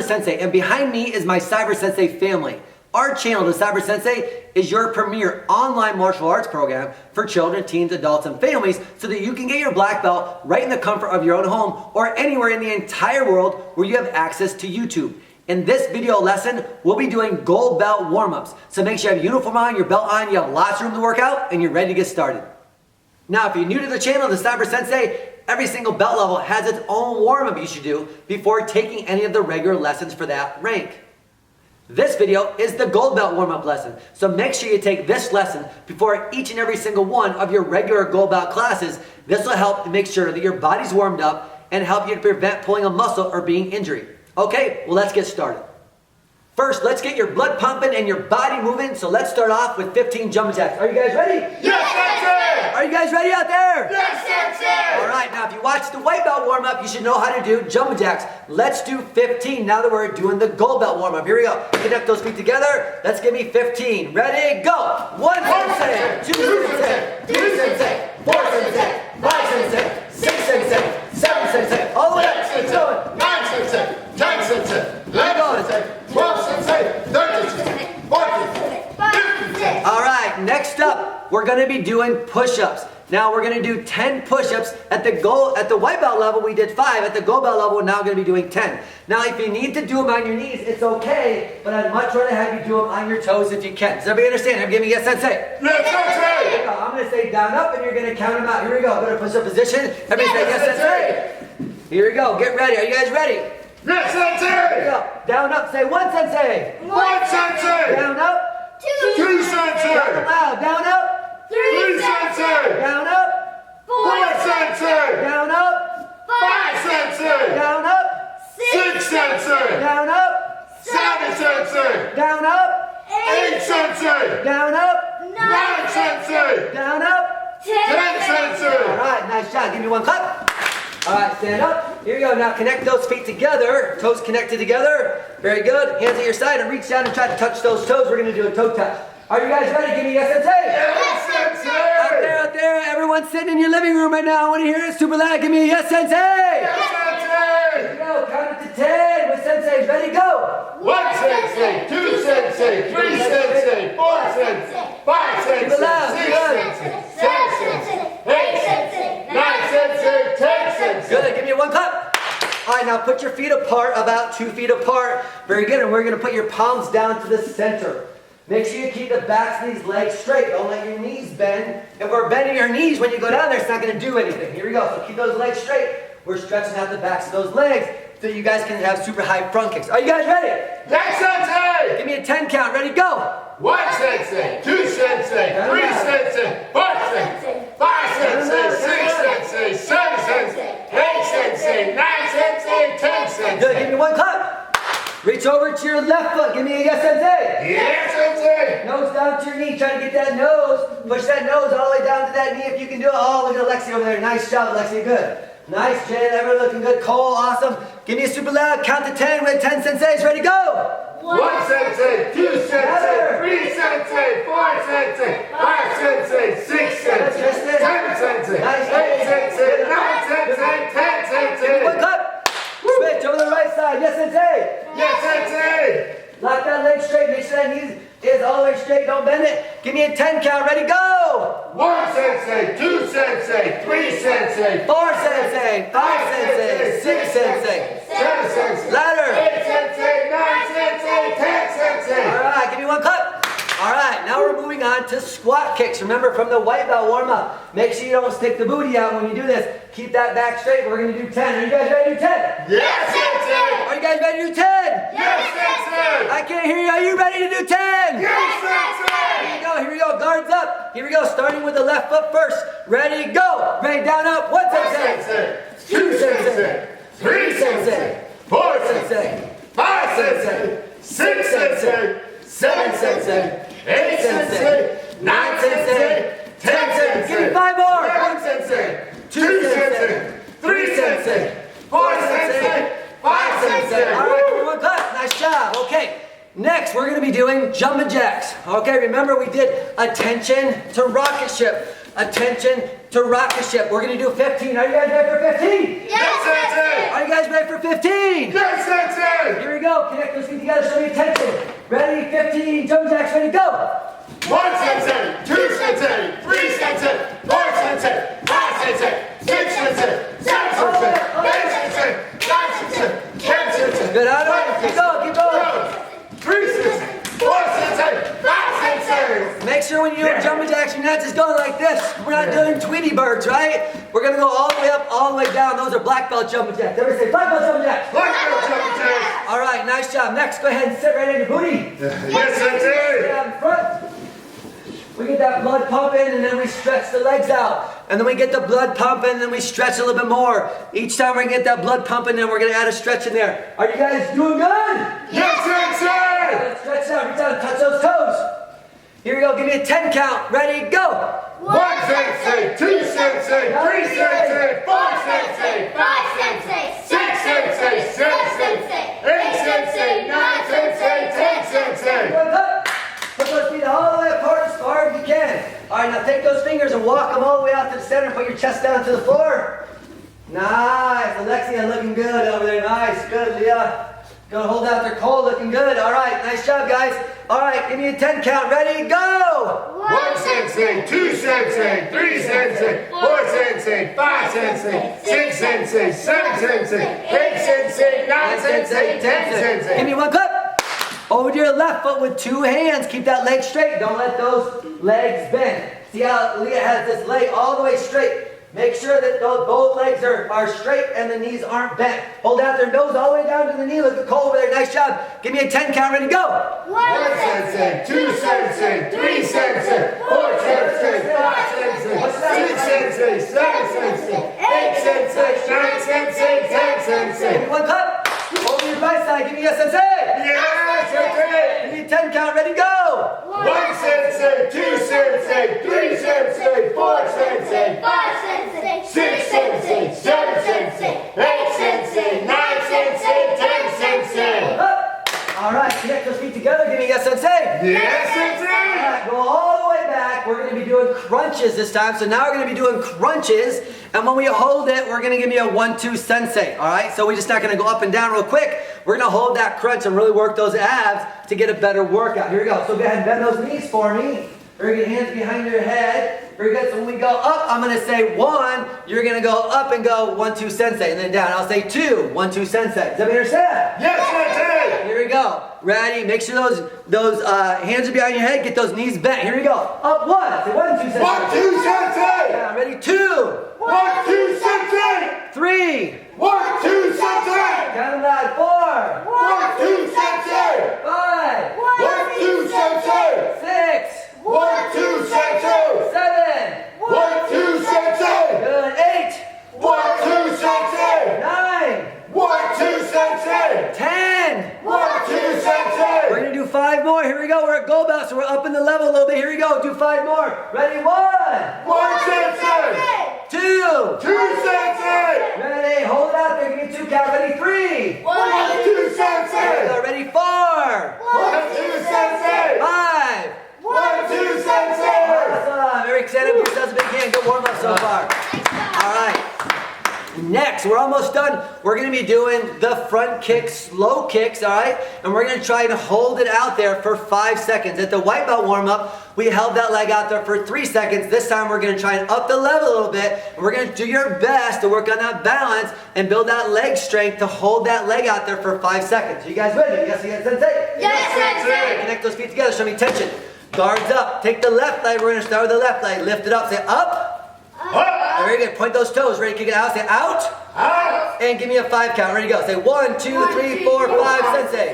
Sensei, and behind me is my Cyber Sensei family. Our channel, the Cyber Sensei, is your premier online martial arts program for children, teens, adults, and families so that you can get your black belt right in the comfort of your own home or anywhere in the entire world where you have access to YouTube. In this video lesson, we'll be doing gold belt warm-ups. So make sure you have your uniform on, your belt on, you have lots of room to work out, and you're ready to get started. Now, if you're new to the channel, the Cyber Sensei, every single belt level has its own warm-up you should do before taking any of the regular lessons for that rank. This video is the gold belt warm-up lesson, so make sure you take this lesson before each and every single one of your regular gold belt classes. This will help to make sure that your body's warmed up and help you to prevent pulling a muscle or being injured. Okay, well let's get started. First, let's get your blood pumping and your body moving, so let's start off with 15 jumping jacks. Are you guys ready? Yes, Sensei! Are you guys ready out there? Yes, Sensei! Alright, now if you watch the white belt warm-up, you should know how to do jumping jacks. Let's do 15 now that we're doing the gold belt warm-up. Here we go. Connect those feet together. Let's give me 15. Ready, go! 1 Sensei, 2 Sensei, 3 Sensei, 4 Sensei, 5 Sensei, 6 Sensei, 7 Sensei, all the way up. Keep going. 9 Sensei, 10 Sensei, 11 Sensei, 12 Sensei, 13 Sensei, 14 Sensei, 15 Sensei. Alright, next up, we're going to be doing push-ups. Now we're going to do 10 push-ups. At the white belt level, we did 5. At the gold belt level, we're now going to be doing 10. Now, if you need to do them on your knees, it's okay, but I'd much rather have you do them on your toes if you can. Does everybody understand? I'm giving you a Sensei. Yes, Sensei! I'm going to say down, up, and you're going to count them out. Here we go. Go to push-up position. Everybody say yes, Sensei. Here we go. Get ready. Are you guys ready? Yes, Here we Sensei! go. Down, up. Say 1 Sensei. 1 Sensei! Down, up. 2 Sensei! Loud. Down, up. 3 Sensei! Down, up. 4 Sensei! Down, up. 5 Sensei! Down, up. 6 Sensei! Down, up. 7 Sensei! Down, up. 8 Sensei! Down, up. 9 Sensei! Down, up. 10 Sensei! All right, nice job. Give me one clap. All right, stand up. Here we go. Now connect those feet together. Toes connected together. Very good. Hands at your side and reach down and try to touch those toes. We're going to do a toe touch. Are you guys ready? Give me a Sensei. Yes, Sensei! Out there, everyone sitting in your living room right now. I want to hear it super loud. Give me a yes, Sensei. Yes, Here we Sensei! go. Count it to 10 with Sensei. Ready, go. 1 Sensei, 2 Sensei, 3 Sensei, 4 Sensei, 5 Keep it loud. Sensei, 6 Good. Sensei, 7 Sensei, 8 Sensei, 9 Sensei, 10 Sensei. Good. Give me one clap. All right, now put your feet apart, about 2 feet apart. Very good. And we're going to put your palms down to the center. Make sure you keep the backs of these legs straight. Don't let your knees bend. If we're bending your knees when you go down there, it's not going to do anything. Here we go. So keep those legs straight. We're stretching out the backs of those legs so you guys can have super high front kicks. Are you guys ready? Yes, Sensei! Give me a 10 count. Ready? Go. 1 Sensei, 2 Sensei, 3 Sensei, 4 Sensei, 5 Sensei, 6 Sensei, 7 Sensei, 8 Sensei, 9 Sensei, 10 Sensei. Good. Give me one clap. Reach over to your left foot. Give me a yes, Sensei. Yes, Sensei! Nose down to your knee. Try to get that nose. Push that nose all the way down to that knee if you can do it. Oh, look at Alexi over there. Nice job, Alexi. Good. Nice, Jay. Everyone looking good. Cole, awesome. Give me a super loud count to 10 with 10 senseis. Ready, go. 1 Sensei, 2 Sensei, 3 Sensei, 4 Sensei, 5 Sensei, 6 Sensei, 7 Sensei, 8 Sensei, 9 Sensei, 10 Sensei. One cut. Switch over the right side. Yes, Sensei. Yes, Sensei. Lock that leg straight. Make sure that knee is all the way straight. Don't bend it. Give me a 10 count. Ready, go. 1 Sensei, 2 Sensei, 3 Sensei, 4 Sensei, 5 Sensei, 6 Sensei, 7 Sensei, ladder. 8 Sensei, 9 Sensei, 10 Sensei. All right, give me one cut. All right, now we're moving on to squat kicks. Remember, from the white belt warm up, make sure you don't stick the booty out when you do this. Keep that back straight. We're going to do 10. Are you guys ready to do 10? Yes, Sensei. Are you guys ready to do 10? Yes, Sensei. I can't hear you. Are you ready to do 10? Yes, Sensei. Here we go, guards up. Here we go, starting with the left foot first. Ready, go. Ready, down, up. 1 Sensei. 2 Sensei. 3 Sensei. 4 Sensei. 5 Sensei. 6 Sensei. 7 Sensei. 8 Sensei. 9 Sensei. 10 Sensei. Give me 5 more. 1 Sensei. 2 Sensei. 3 Sensei. 4 Sensei. 5 Sensei. All right, everyone clap. Nice job. Okay. Next, we're going to be doing jumping jacks. Okay, remember we did attention to rocket ship. Attention to rocket ship. We're going to do 15. Are you guys ready for 15? Yes, Sensei. Are you guys ready for 15? Yes, Sensei. Here we go. Connect those feet together. Show me attention. Ready? 15. Jumping jacks. Ready? Go. 1 Sensei, 2 Sensei, 3 Sensei, 4 Sensei, 5 Sensei, 6 Sensei, 7 Sensei, 8 Sensei, 9 Sensei, 10 Sensei. Good. Out of it. Keep going. Keep going. 3 Sensei, 4 Sensei, 5 Sensei. Make sure when you're doing jumping jacks, you're not just going like this. We're not doing Tweety birds, right? We're going to go all the way up, all the way down. Those are black belt jumping jacks. Everybody say black belt jumping jacks. Black belt jumping jacks. All right, nice job. Next, go ahead and sit right in your booty. Yes, Sensei. Sit out in front. We get that blood pumping, and then we stretch the legs out. And then we get the blood pumping, and then we stretch a little bit more. Each time we're going to get that blood pumping, then we're going to add a stretch in there. Are you guys doing good? Yes, Sensei. Let's stretch out. Reach out and touch those toes. Here we go. Give me a 10 count. Ready? Go. 1 Sensei, 2 Sensei, 3 Sensei, 4 Sensei, 5 Sensei, 6 Sensei, 7 Sensei, 8 Sensei, 9 Sensei, 10 Sensei. One up. Put those feet all the way apart as far as you can. All right, now take those fingers and walk them all the way out to the center. Put your chest down to the floor. Nice. Alexia looking good over there. Nice. Good, Leah. Go hold out their cold. Looking good. All right. Nice job, guys. All right. Give me a 10 count. Ready? Go. 1 Sensei, 2 Sensei, 3 Sensei, 4 Sensei, 5 Sensei, 6 Sensei, 7 Sensei, 8 Sensei, 9 Sensei, 10 Give Sensei. me one clip. Over to your left foot with 2 hands. Keep that leg straight. Don't let those legs bend. See how Leah has this leg all the way straight. Make sure that both legs are straight and the knees aren't bent. Hold out their nose all the way down to the knee. Look at Cole over there. Nice job. Give me a 10 count. Ready? Go. 1 Sensei, 2 Sensei, 3 Sensei, 4 Sensei, 5 Sensei, 6 Sensei, 7 Sensei, 8 Sensei, 9 Sensei, 10 Give me Sensei. one clap. Over your right side. Give me a sensei. Yes, Sensei. Give me a 10 count. Ready? Go. 1 Sensei, 2 Sensei, 3 Sensei, 4 Sensei, 5 Sensei, 6 Sensei, 7 Sensei, 8 Sensei, 9 Sensei, 10 Sensei. Up. All right. Connect those feet together. Give me a sensei. Yes, All Sensei. right, go all the way back. We're going to be doing crunches this time. So now we're going to be doing crunches. And when we hold it, we're going to give you a 1-2 sensei. All right? So we're just not going to go up and down real quick. We're going to hold that crunch and really work those abs to get a better workout. Here we go. So go ahead and bend those knees for me. Very good. Hands behind your head. Very good. So when we go up, I'm going to say 1. You're going to go up and go 1-2 sensei. And then down. I'll say 2, 1-2 sensei. Does everybody understand? Yes, Sensei. Here we go. Ready? Make sure those hands are behind your head. Get those knees bent. Here we go. Up 1. Say 1-2 sensei. 1-2 Sensei. Down. Ready? 2, 1-2 Sensei. 3. 1-2 Sensei. Count them down. 4. 1-2 Sensei. 5. 1-2 Sensei. 6. 1-2 Sensei. 7. 1-2 Sensei. Good. 8. 1-2 Sensei. 9. 1-2 Sensei. 10. 1-2 Sensei. We're going to do 5 more. Here we go. We're at goal belt, so we're up in the level a little bit. Here we go. Do 5 more. Ready? 1. 1 Sensei. 2. 2 Sensei. Ready? Hold it out there. Give me 2 count. Ready? 3. 1-2 There we Sensei. go. Ready? 4. 1-2 Sensei. 5. 1-2 Sensei. Awesome. Very excited. Give yourselves a big hand. Good warm up so far. All right. Next, we're almost done. We're going to be doing the front kicks, slow kicks, all right? And we're going to try to hold it out there for 5 seconds. At the white belt warm-up, we held that leg out there for 3 seconds. This time, we're going to try and up the level a little bit. And we're going to do your best to work on that balance and build that leg strength to hold that leg out there for 5 seconds. You guys ready? Yes, Sensei? Yes, Sensei. Connect those feet together. Show me tension. Guards up. Take the left leg. We're going to start with the left leg. Lift it up. Say up. Up. Very good. Point those toes. Ready to kick it out. Say out. Out. And give me a 5 count. Ready to go. Say 1, 2, 3, 4, 5. Sensei.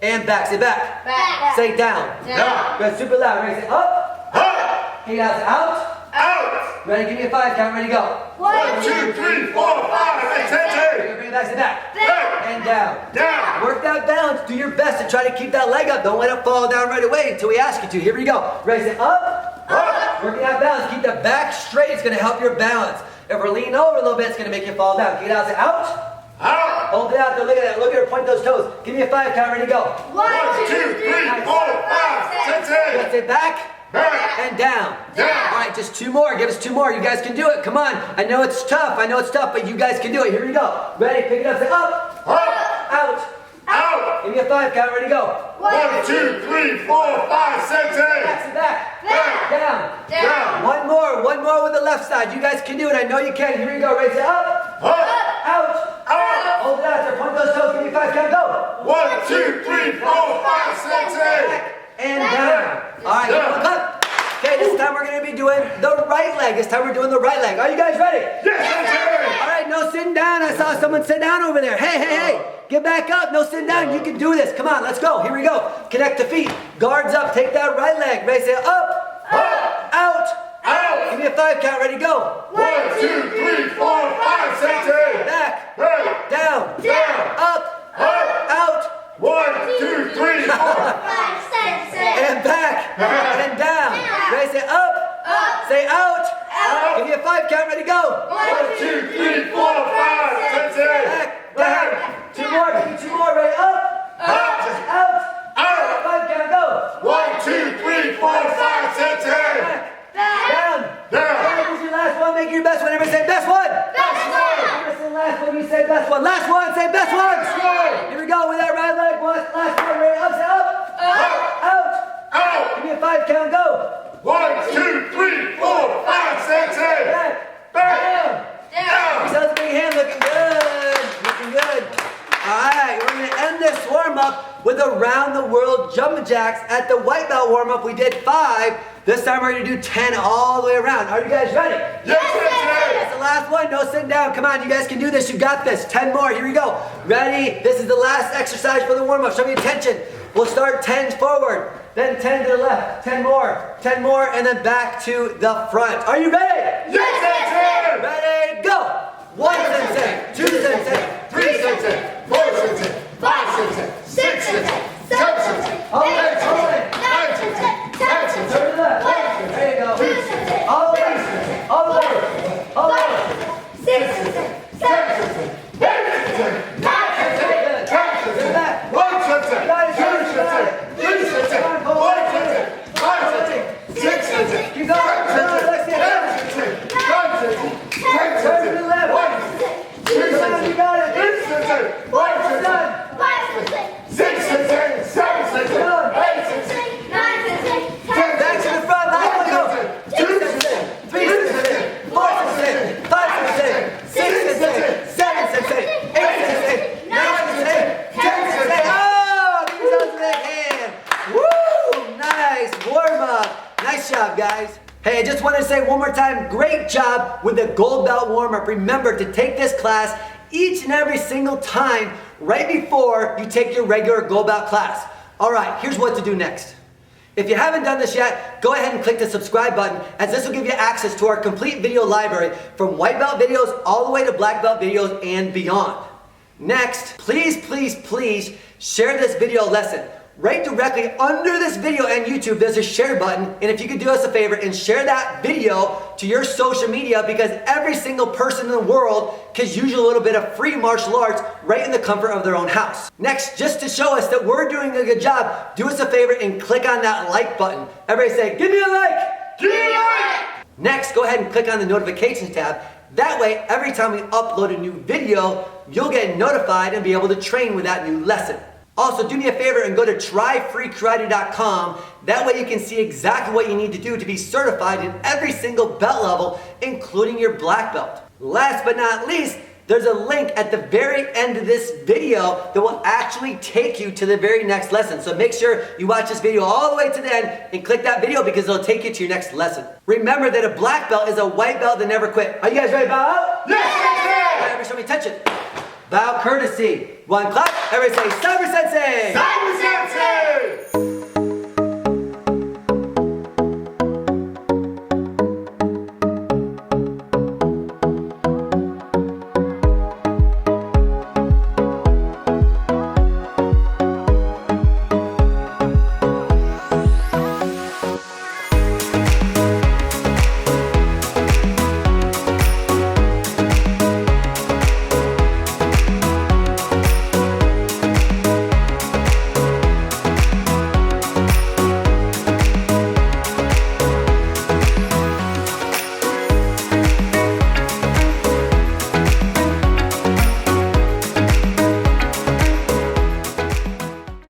And back. Say back. Back. Say down. Down. Good. Super loud. Ready? Say up. Up. Kick it out. Say out. Out. Ready? Give me a 5 count. Ready to go. 1, 2, 3, 4, 5. Sensei. Bring it back. Say back. Back. And down. Down. Work that balance. Do your best to try to keep that leg up. Don't let it fall down right away until we ask you to. Here we go. Ready? Say up. Up. Working that balance. Keep the back straight. It's going to help your balance. If we're leaning over a little bit, it's going to make you fall down. Kick it out. Say out. Out. Hold it out there. Look at that. Look at her. Point those toes. Give me a 5 count. Ready to go. 1, 2, 3, 4, 5. Sensei. Good. Say back. back, and down. down. All right, just 2 more. Give us 2 more. You guys can do it. Come on. I know it's tough, but you guys can do it. Here we go. Ready? Pick it up. Say up, Up, out. out. Give me a 5 count. Ready? Go. 1, 2, 3, 4, 5, 6, 8. Back to back. Back, Down. down. One more with the left side. You guys can do it. I know you can. Here we go. Ready? Say up, Up, out. out. Hold it out there. Point those toes. Give me 5 count. Go. 1, 2, 3, 4, 5, 6, 8. Back and down. All right. Down. Up. Okay, this time we're going to be doing the right leg. This time we're doing the right leg. Are you guys ready? Yes, All right, no sitting down. I saw someone sit down over there. Hey. Get back up. No sitting down. You can do this. Come on, let's go. Here we go. Connect the feet. Guards up. Take that right leg. Ready, say up, Up, out. out. Give me a 5 count. Ready, go. 1, 2, 3, 4, 5, 6, 8. Back, Back, down, down. up, Up. out, 1, 2, 3, 4. 5, 6, 7. and back, and down. Ready, say up, say out. Give me a 5 count. Ready, go. 1, 2, 3, 4, 5, 6, 8. Back, down. 2 more. Give me 2 more. Ready, up, Up, out. out. 5 count. Go. 1, 2, 3, 4, 5, 6, 8. Back, down. Down. This is your last one. Make it your best one. Everybody say best one. Best one. Everybody say last one. You say best one. Last one. Say best one. one. Here we go with that right leg. Last one. Ready? Up. Say up. Up, Out. out. Give me a 5 count. Go. 1, 2, 3, 4, 5, 6, 8. Back. Back, Down. down. Sounds big hand. Looking good. Looking good. All right. We're going to end this warm up with around the world jumping jacks. At the white belt warm up, we did 5. This time we're going to do 10 all the way around. Are you guys ready? Yes, That's the last one. No sitting down. Come on, you guys can do this. You got this. 10 more. Here we go. Ready? This is the last exercise for the warm-up. Show me attention. We'll start 10 forward, then 10 to the left, 10 more, and then back to the front. Are you ready? Yes, Ready? Go. 1 sensei, 2 sensei, 3 Sensei, 4 Sensei, 5 Sensei, 6 Sensei, 7 Sensei, Hold it, hold it. 9 Sensei, 10 Turn to Sensei, the left. There you go. All the way. All the way. All the way. 6 Sensei, 7 Sensei, 8 Sensei, 9 Sensei. Good. 10 Good Sensei, back. 1 Sensei, 2 Sensei, 3 Sensei, 4 Sensei, 5 Sensei, 6 Sensei, Keep going. 7 Sensei, 8 Sensei, 9 Sensei, 10 Turn to the Sensei, left. 1 Sensei, 2 You Sensei, got it. 3 Sensei, 4 Almost Sensei, done. 5 Sensei, 6 Sensei, 7 Sensei, 8 Sensei, 9 Sensei, 10 Back to the front. Last one. Go. 2 Sensei, 3 Sensei, 4 Sensei, 5 Sensei, 6 Sensei, 7 Sensei, 8 Sensei, 9 Sensei, 10 Sensei. Oh, give yourselves a big hand. Woo! Nice warm up. Nice job, guys. Hey, I just want to say one more time, great job with the gold belt warm up. Remember to take this class each and every single time right before you take your regular gold belt class. All right, here's what to do next. If you haven't done this yet, go ahead and click the subscribe button, as this will give you access to our complete video library from white belt videos all the way to black belt videos and beyond. Next, please share this video lesson. Right directly under this video on YouTube, there's a share button, and if you could do us a favor and share that video to your social media, because every single person in the world can use a little bit of free martial arts right in the comfort of their own house. Next, just to show us that we're doing a good job, do us a favor and click on that like button. Everybody say, give me a like! Give me a like! Next, go ahead and click on the notifications tab. That way, every time we upload a new video, you'll get notified and be able to train with that new lesson. Also, do me a favor and go to tryfreekarate.com. That way you can see exactly what you need to do to be certified in every single belt level, including your black belt. Last but not least, there's a link at the very end of this video that will actually take you to the very next lesson. So make sure you watch this video all the way to the end and click that video, because it'll take you to your next lesson. Remember that a black belt is a white belt that never quit. Are you guys ready to bow out? Yes, Everybody show me attention. Bow courtesy. One clap. Everybody say, Cyber Sensei! Sensei! Cyber Sensei!